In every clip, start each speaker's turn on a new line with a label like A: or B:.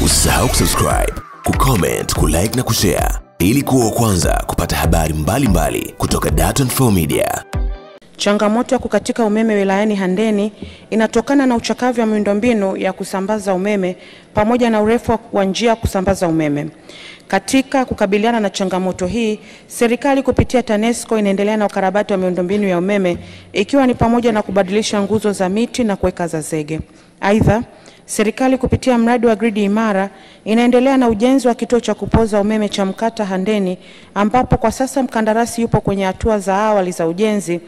A: Usisahau kusubscribe, kucomment, kulike na kushare ili kuwa wa kwanza kupata habari mbalimbali kutoka Dar24 Media.
B: Changamoto ya kukatika umeme wilayani Handeni inatokana na uchakavu wa miundombinu ya kusambaza umeme pamoja na urefu wa njia kusambaza umeme. Katika kukabiliana na changamoto hii, serikali kupitia TANESCO inaendelea na ukarabati wa miundombinu ya umeme ikiwa ni pamoja na kubadilisha nguzo za miti na kuweka za zege. Aidha, serikali kupitia mradi wa gridi imara inaendelea na ujenzi wa kituo cha kupoza umeme cha Mkata Handeni ambapo kwa sasa mkandarasi yupo kwenye hatua za awali za ujenzi.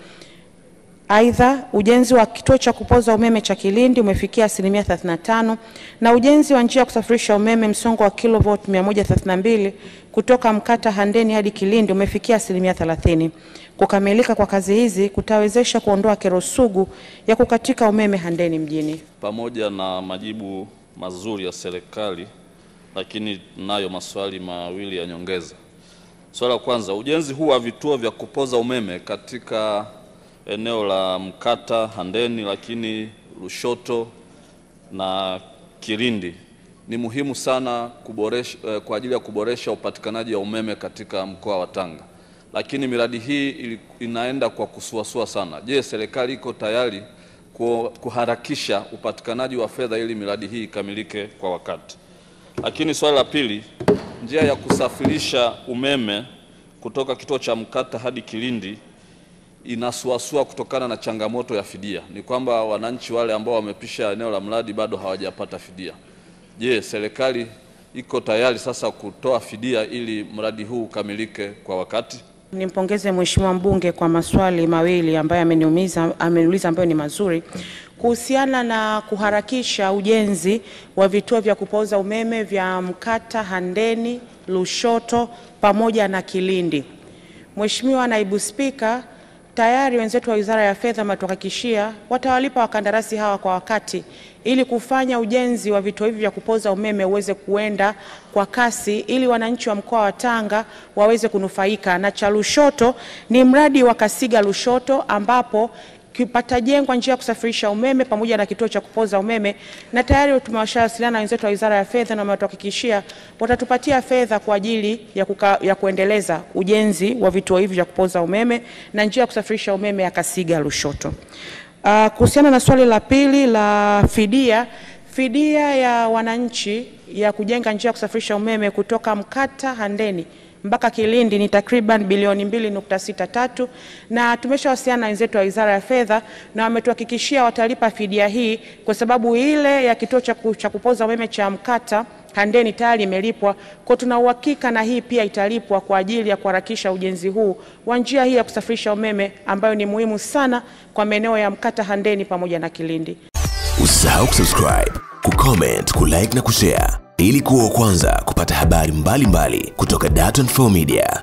B: Aidha, ujenzi wa kituo cha kupoza umeme cha Kilindi umefikia 35% na ujenzi wa njia ya kusafirisha umeme msongo wa kilovolt 132 kutoka Mkata Handeni hadi Kilindi umefikia 30%. Kukamilika kwa kazi hizi kutawezesha kuondoa kero sugu ya kukatika umeme Handeni mjini.
C: Pamoja na majibu mazuri ya serikali, lakini nayo maswali mawili ya nyongeza. Swali la kwanza, ujenzi huu wa vituo vya kupoza umeme katika eneo la Mkata Handeni lakini Lushoto na Kilindi ni muhimu sana kwa ajili ya kuboresha upatikanaji wa umeme katika mkoa wa Tanga. Lakini miradi hii inaenda kwa kusuasua sana. Je, serikali iko tayari kuharakisha upatikanaji wa fedha ili miradi hii ikamilike kwa wakati? Lakini swali la pili, njia ya kusafirisha umeme kutoka kituo cha Mkata hadi Kilindi inasuasua kutokana na changamoto ya fidia. Ni kwamba wananchi wale ambao wamepisha eneo la mradi bado hawajapata fidia. Je, serikali iko tayari sasa kutoa fidia ili mradi huu ukamilike kwa wakati?
B: Nimpongeze Mheshimiwa mbunge kwa maswali mawili ambayo ameniuliza ambayo ni mazuri kuhusiana na kuharakisha ujenzi wa vituo vya kupoza umeme vya Mkata Handeni, Lushoto pamoja na Kilindi. Mheshimiwa Naibu Spika, tayari wenzetu wa Wizara ya Fedha wametuhakikishia watawalipa wakandarasi hawa kwa wakati ili kufanya ujenzi wa vituo hivi vya kupoza umeme uweze kuenda kwa kasi ili wananchi wa mkoa wa Tanga waweze kunufaika. Na cha Lushoto ni mradi wa Kasiga Lushoto ambapo kipatajengwa njia ya kusafirisha umeme pamoja na kituo cha kupoza umeme, na tayari tumewasiliana na wenzetu wa Wizara ya Fedha na wametuhakikishia watatupatia fedha kwa ajili ya kuendeleza ujenzi wa vituo hivi vya kupoza umeme na njia ya kusafirisha umeme ya Kasiga Lushoto. Kuhusiana na swali la pili la fidia ya wananchi ya kujenga njia ya kusafirisha umeme kutoka Mkata Handeni mpaka Kilindi ni takriban bilioni 2.63 na tumeshawasiliana na wenzetu wa Wizara ya Fedha na wametuhakikishia watalipa fidia hii kwa sababu ile ya kituo cha kupoza umeme cha Mkata Handeni tayari imelipwa. Kwa tuna uhakika na hii pia italipwa kwa ajili ya kuharakisha ujenzi huu wa njia hii ya kusafirisha umeme ambayo ni muhimu sana kwa maeneo ya Mkata Handeni pamoja na Kilindi.
A: Usisahau kusubscribe, kucomment, kulike na kushare ili kuwa wa kwanza kupata habari mbalimbali kutoka Dar24 Media.